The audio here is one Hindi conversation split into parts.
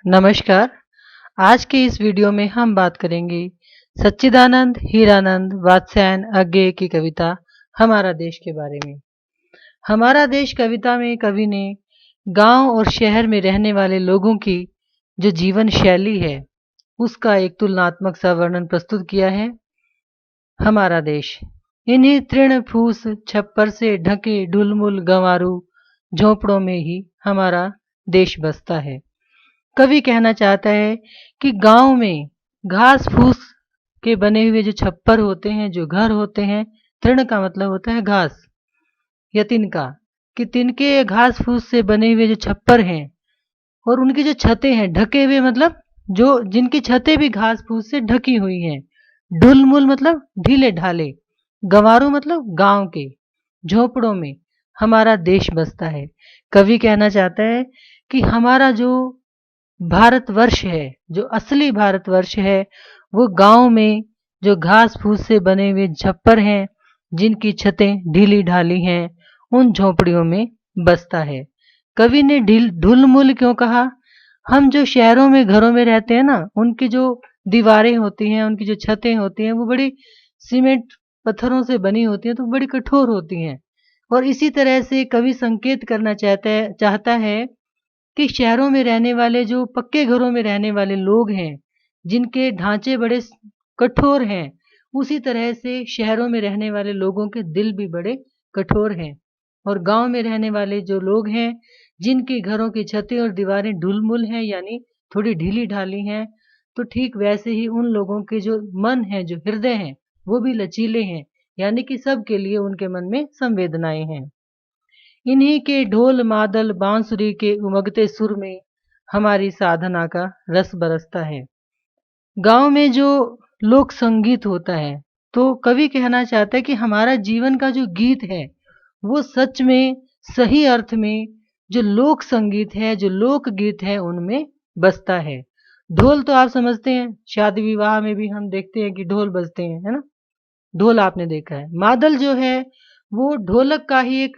नमस्कार। आज के इस वीडियो में हम बात करेंगे सच्चिदानंद हीरानंद वात्स्यायन अज्ञेय की कविता हमारा देश के बारे में। हमारा देश कविता में कवि ने गांव और शहर में रहने वाले लोगों की जो जीवन शैली है उसका एक तुलनात्मक सा वर्णन प्रस्तुत किया है। हमारा देश इन्हीं तृण फूस छप्पर से ढके ढुलमुल गंवारू झोंपड़ों में ही हमारा देश बसता है। कवि कहना चाहता है कि गांव में घास फूस के बने हुए जो छप्पर होते हैं, जो घर होते हैं, तृण का मतलब होता है घास या तिनका, कि तिनके घास फूस से बने हुए जो छप्पर हैं और उनकी जो छतें हैं ढके हुए, मतलब जो जिनकी छतें भी घास फूस से ढकी हुई हैं। ढुलमुल मतलब ढीले ढाले, गंवारू मतलब गांव के झोपड़ों में हमारा देश बसता है। कवि कहना चाहता है कि हमारा जो भारतवर्ष है, जो असली भारतवर्ष है, वो गांव में जो घास फूस से बने हुए छप्पर हैं, जिनकी छतें ढीली ढाली हैं, उन झोपड़ियों में बसता है। कवि ने ढुलमुल क्यों कहा? हम जो शहरों में घरों में रहते हैं ना, उनकी जो दीवारें होती हैं, उनकी जो छतें होती हैं, वो बड़ी सीमेंट पत्थरों से बनी होती हैं, तो बड़ी कठोर होती हैं। और इसी तरह से कवि संकेत करना चाहता है कि शहरों में रहने वाले, जो पक्के घरों में रहने वाले लोग हैं, जिनके ढांचे बड़े कठोर हैं, उसी तरह से शहरों में रहने वाले लोगों के दिल भी बड़े कठोर हैं। और गांव में रहने वाले जो लोग हैं, जिनके घरों की छतें और दीवारें ढुलमुल हैं, यानी थोड़ी ढीली ढाली हैं, तो ठीक वैसे ही उन लोगों के जो मन है, जो हृदय हैं, वो भी लचीले हैं, यानी कि सबके लिए उनके मन में संवेदनाएं हैं। इन्हीं के ढोल मादल बांसुरी के उमगते सुर में हमारी साधना का रस बरसता है। गांव में जो लोक संगीत होता है, तो कवि कहना चाहता है कि हमारा जीवन का जो गीत है, वो सच में सही अर्थ में जो लोक संगीत है, जो लोक गीत है, उनमें बसता है। ढोल तो आप समझते हैं, शादी विवाह में भी हम देखते हैं कि ढोल बजते हैं, है ना? ढोल आपने देखा है। मादल जो है वो ढोलक का ही एक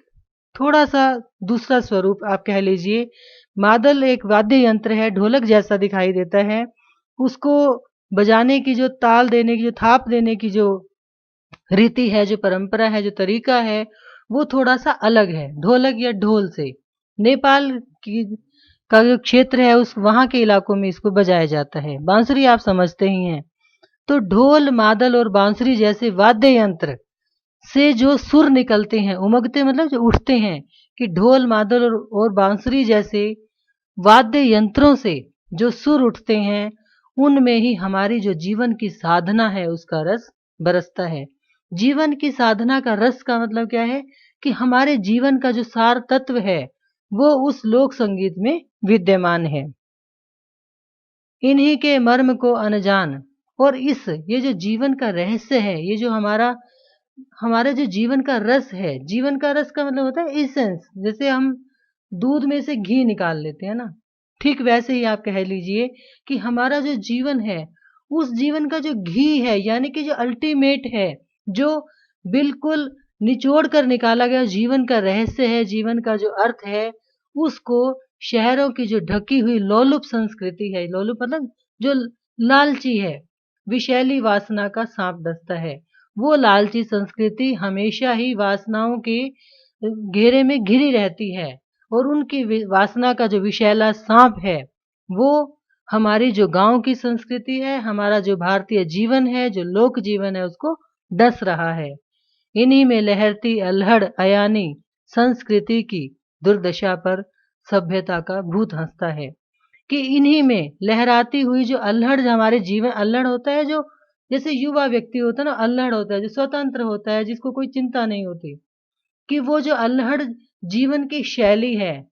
थोड़ा सा दूसरा स्वरूप आप कह लीजिए। मादल एक वाद्य यंत्र है, ढोलक जैसा दिखाई देता है। उसको बजाने की जो ताल देने की, जो थाप देने की जो रीति है, जो परंपरा है, जो तरीका है, वो थोड़ा सा अलग है ढोलक या ढोल से। नेपाल की का जो क्षेत्र है, उस वहां के इलाकों में इसको बजाया जाता है। बांसुरी आप समझते ही हैं। तो ढोल मादल और बांसुरी जैसे वाद्य यंत्र से जो सुर निकलते हैं, उमगते मतलब जो उठते हैं, कि ढोल मादल और बांसुरी जैसे वाद्य यंत्रों से जो सुर उठते हैं, उनमें ही हमारी जो जीवन की साधना है उसका रस बरसता है। जीवन की साधना का रस का मतलब क्या है? कि हमारे जीवन का जो सार तत्व है, वो उस लोक संगीत में विद्यमान है। इन्हीं के मर्म को अनजान, और ये जो जीवन का रहस्य है, ये जो हमारा हमारा जो जीवन का रस है, जीवन का रस का मतलब होता है एसेंस। जैसे हम दूध में से घी निकाल लेते हैं ना, ठीक वैसे ही आप कह लीजिए कि हमारा जो जीवन है, उस जीवन का जो घी है, यानी कि जो अल्टीमेट है, जो बिल्कुल निचोड़ कर निकाला गया जीवन का रहस्य है, जीवन का जो अर्थ है, उसको शहरों की जो ढकी हुई लोलुप संस्कृति है, लोलुप मतलब जो लालची है, विषैली वासना का सांप डसता है, वो लालची संस्कृति हमेशा ही वासनाओं के घेरे में घिरी रहती है। और उनकी वासना का जो विषैला सांप है, वो हमारी जो गांव की संस्कृति है, हमारा जो भारतीय जीवन है, जो लोक जीवन है, उसको डस रहा है। इन्हीं में लहरती अल्हड़ अयानी संस्कृति की दुर्दशा पर सभ्यता का भूत हंसता है। कि इन्हीं में लहराती हुई जो अल्हड़, हमारे जीवन अल्हड़ होता है, जो जैसे युवा व्यक्ति होता है ना, अल्हड़ होता है, जो स्वतंत्र होता है, जिसको कोई चिंता नहीं होती, कि वो जो अल्हड़ जीवन की शैली है,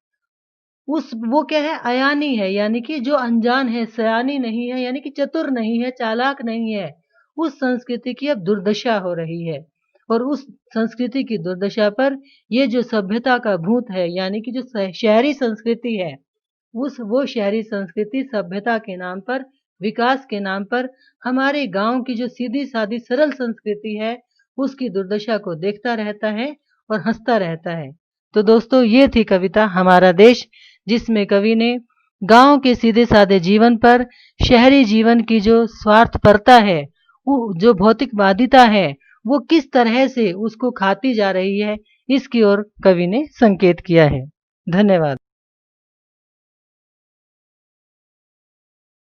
उस वो क्या है? अयानी है, यानी कि जो अनजान है, सयानी नहीं है, यानी कि चतुर नहीं है, चालाक नहीं है, उस संस्कृति की अब दुर्दशा हो रही है। और उस संस्कृति की दुर्दशा पर ये जो सभ्यता का भूत है, यानी कि जो शहरी संस्कृति है, उस वो शहरी संस्कृति सभ्यता के नाम पर, विकास के नाम पर, हमारे गांव की जो सीधी सादी सरल संस्कृति है, उसकी दुर्दशा को देखता रहता है और हंसता रहता है। तो दोस्तों, ये थी कविता हमारा देश, जिसमें कवि ने गांव के सीधे साधे जीवन पर शहरी जीवन की जो स्वार्थपरता है, वो जो भौतिकवादिता है, वो किस तरह से उसको खाती जा रही है, इसकी ओर कवि ने संकेत किया है। धन्यवाद।